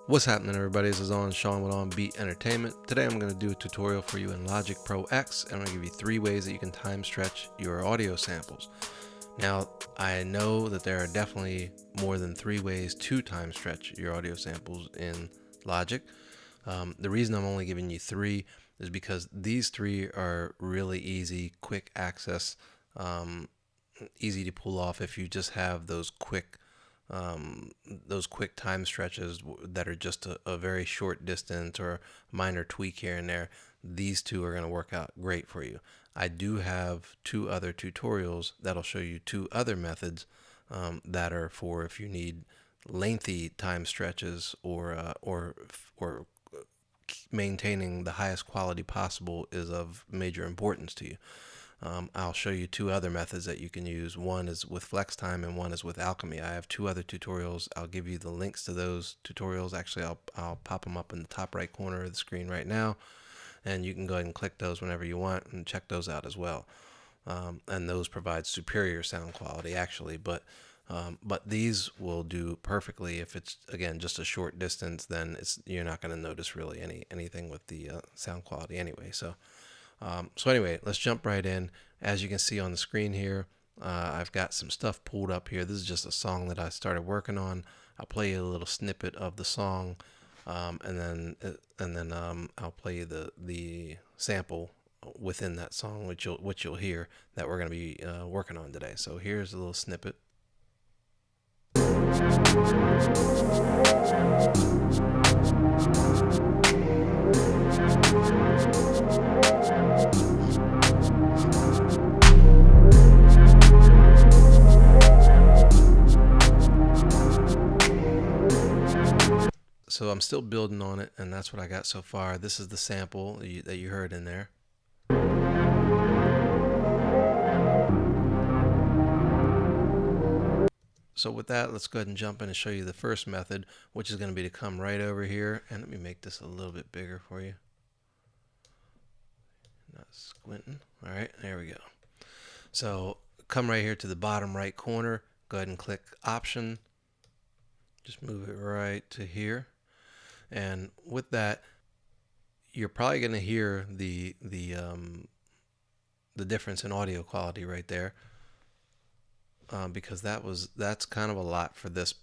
What's happening, everybody? This is OnnSean with OnBeat Entertainment. Today I'm going to do a tutorial for you in Logic Pro X, and I'm going to give you 3 ways that you can time stretch your audio samples. Now, I know that there are definitely more than 3 ways to time stretch your audio samples in Logic. The reason I'm only giving you 3 is because these 3 are really easy, quick access, easy to pull off if you just have those quick time stretches that are just a very short distance or a minor tweak here and there. These 2 are going to work out great for you. I do have 2 other tutorials that'll show you 2 other methods that are for if you need lengthy time stretches or maintaining the highest quality possible is of major importance to you. I'll show you 2 other methods that you can use. One is with FlexTime and one is with Alchemy. I have 2 other tutorials. I'll give you the links to those tutorials. Actually, I'll pop them up in the top right corner of the screen right now, and you can go ahead and click those whenever you want and check those out as well. And those provide superior sound quality actually, but these will do perfectly if it's, again, just a short distance. Then you're not going to notice really anything with the sound quality anyway. So anyway, let's jump right in. As you can see on the screen here, I've got some stuff pulled up here. This is just a song that I started working on. I'll play you a little snippet of the song, and then I'll play you the sample within that song, which you'll hear that we're going to be working on today. So here's a little snippet. So I'm still building on it, and that's what I got so far. This is the sample that you heard in there. So with that, let's go ahead and jump in and show you the first method, which is going to be to come right over here. And let me make this a little bit bigger for you. Not squinting. All right, there we go. So come right here to the bottom right corner. Go ahead and click Option. Just move it right to here. And with that, you're probably going to hear the difference in audio quality right there, because that's kind of a lot for this.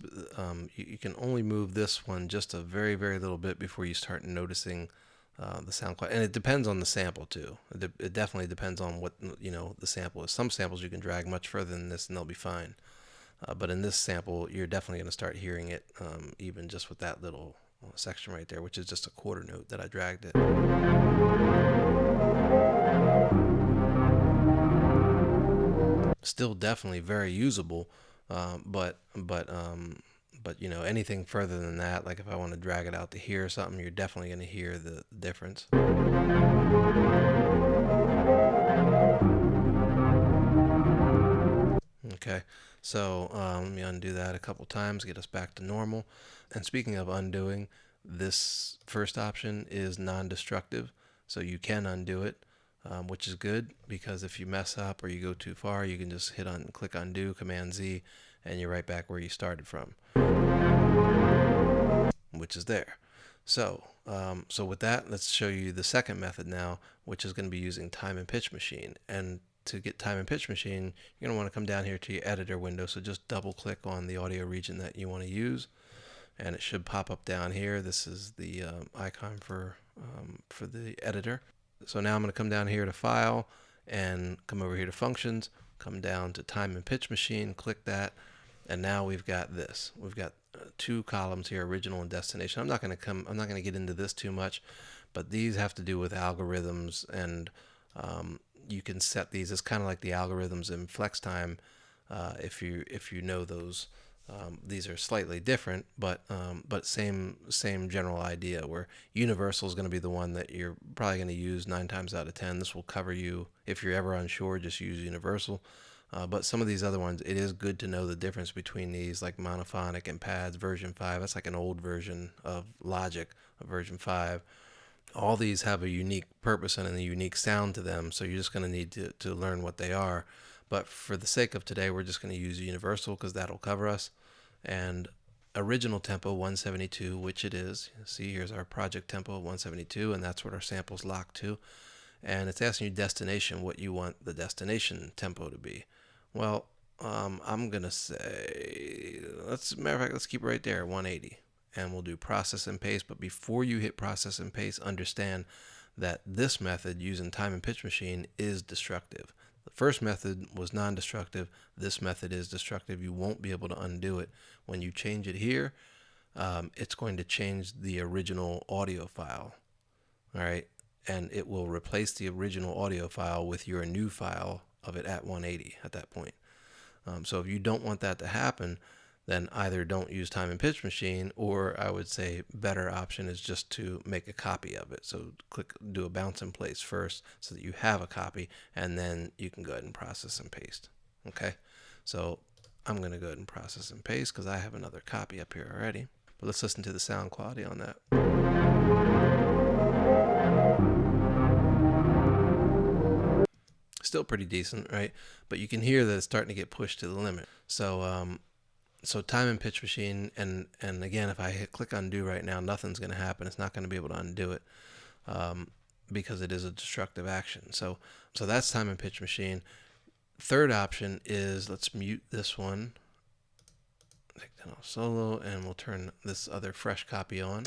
You can only move this one just a very little bit before you start noticing the sound quality, and it depends on the sample too. It definitely depends on what the sample is. Some samples you can drag much further than this, and they'll be fine. But in this sample, you're definitely going to start hearing it, even just with that little section right there, which is just a quarter note that I dragged it. Still definitely very usable, but anything further than that, like if I want to drag it out to here or something, you're definitely going to hear the difference. Okay, so let me undo that a couple times, get us back to normal. And speaking of undoing, this first option is non-destructive, so you can undo it, which is good, because if you mess up or you go too far, you can just click undo, Command Z, and you're right back where you started from, which is there. So with that, let's show you the second method now, which is going to be using Time and Pitch Machine. And to get Time and Pitch Machine, you're going to want to come down here to your editor window. So just double click on the audio region that you want to use, and it should pop up down here. This is the icon for the editor. So now I'm going to come down here to File and come over here to Functions, come down to Time and Pitch Machine, click that, and now we've got this. We've got 2 columns here, original and destination. I'm not going to get into this too much, but these have to do with algorithms, and you can set these. It's kind of like the algorithms in FlexTime, if you know those. These are slightly different, but same general idea, where universal is going to be the one that you're probably going to use 9 times out of 10. This will cover you if you're ever unsure. Just use universal. But some of these other ones, it is good to know the difference between these, like monophonic and pads. Version 5, that's like an old version of Logic, version 5. All these have a unique purpose and a unique sound to them, so you're just going to need to learn what they are. But for the sake of today, we're just going to use universal because that'll cover us. And original tempo 172, which it is. See, here's our project tempo 172, and that's what our sample's locked to. And it's asking you destination, what you want the destination tempo to be. Well, I'm gonna say, matter of fact, let's keep it right there, 180, and we'll do process and paste. But before you hit process and paste, understand that this method using time and pitch machine is destructive. The first method was non-destructive. This method is destructive. You won't be able to undo it. When you change it here, it's going to change the original audio file. All right, and it will replace the original audio file with your new file of it at 180 at that point. So if you don't want that to happen, then either don't use time and pitch machine, or I would say better option is just to make a copy of it. So do a bounce in place first so that you have a copy, and then you can go ahead and process and paste. Okay, so I'm going to go ahead and process and paste because I have another copy up here already. But let's listen to the sound quality on that. Still pretty decent, right? But you can hear that it's starting to get pushed to the limit. So so time and pitch machine, and again, if I click undo right now, nothing's going to happen. It's not going to be able to undo it because it is a destructive action. So that's time and pitch machine. Third option is, let's mute this one, take that off solo, and we'll turn this other fresh copy on.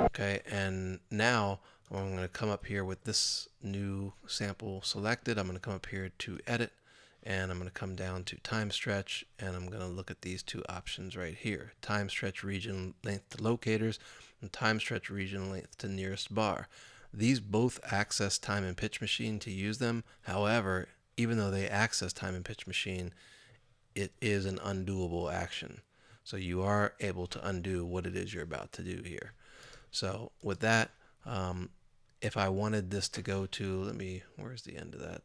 Okay, and now I'm going to come up here with this new sample selected. I'm going to come up here to edit, and I'm going to come down to time stretch, and I'm going to look at these two options right here: time stretch region length to locators, and time stretch region length to nearest bar. These both access time and pitch machine to use them. However, even though they access time and pitch machine, it is an undoable action. So you are able to undo what it is you're about to do here. So with that, if I wanted this to go to, where's the end of that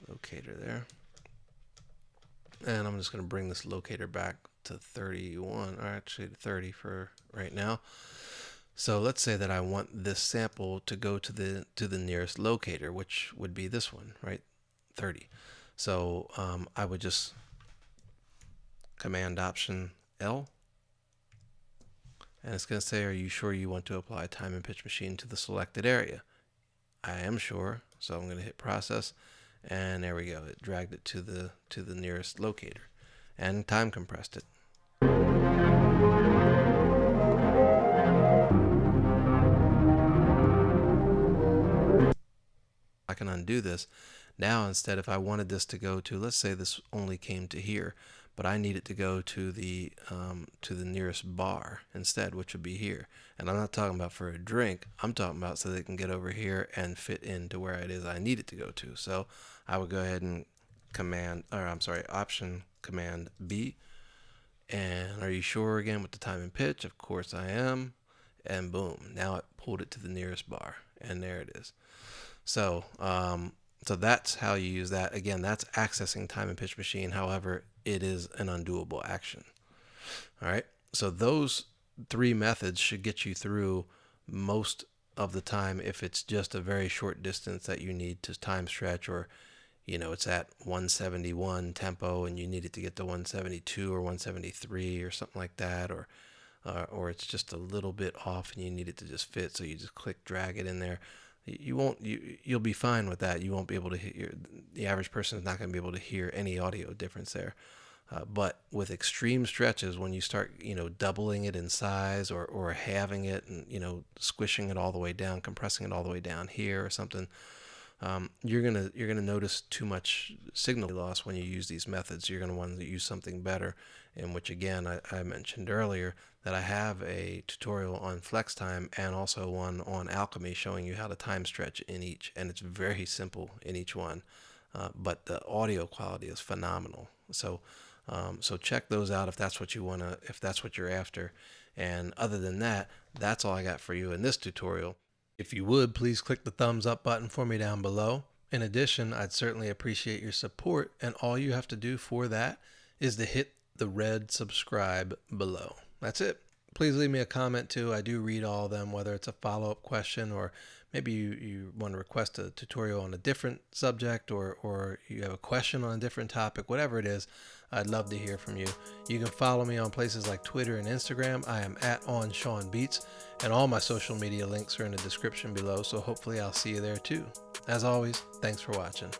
locator there? And I'm just going to bring this locator back to 31, or actually to 30 for right now. So let's say that I want this sample to go to the nearest locator, which would be this one, right? 30. So I would just Command Option L, and it's going to say, are you sure you want to apply time and pitch machine to the selected area? I am sure, so I'm going to hit process, and there we go. It dragged it to the nearest locator and time compressed it. I can undo this. Now instead, if I wanted this to go to, let's say this only came to here, but I need it to go to the nearest bar instead, which would be here. And I'm not talking about for a drink. I'm talking about so they can get over here and fit into where it is I need it to go to. So I would go ahead and Option Command B. And are you sure again with the time and pitch? Of course I am. And boom, now it pulled it to the nearest bar, and there it is. So so that's how you use that. Again, that's accessing time and pitch machine. However, it is an undoable action. All right. So those three methods should get you through most of the time if it's just a very short distance that you need to time stretch, or it's at 171 tempo and you need it to get to 172 or 173 or something like that, or it's just a little bit off and you need it to just fit, so you just drag it in there. You'll be fine with that. You won't be able to hear, the average person is not going to be able to hear any audio difference there. But with extreme stretches, when you start, doubling it in size or halving it and, squishing it all the way down, compressing it all the way down here or something, you're gonna notice too much signal loss when you use these methods. You're gonna want to use something better, in which again I mentioned earlier that I have a tutorial on FlexTime and also one on Alchemy showing you how to time stretch in each, and it's very simple in each one, but the audio quality is phenomenal. So check those out if that's what you're after. And other than that, that's all I got for you in this tutorial. If you would, please click the thumbs up button for me down below. In addition, I'd certainly appreciate your support, and all you have to do for that is to hit the red subscribe below. That's it. Please leave me a comment too. I do read all of them, whether it's a follow-up question or maybe you want to request a tutorial on a different subject, or you have a question on a different topic, whatever it is, I'd love to hear from you. You can follow me on places like Twitter and Instagram. I am at @onnseanbeats, and all my social media links are in the description below, so hopefully I'll see you there too. As always, thanks for watching.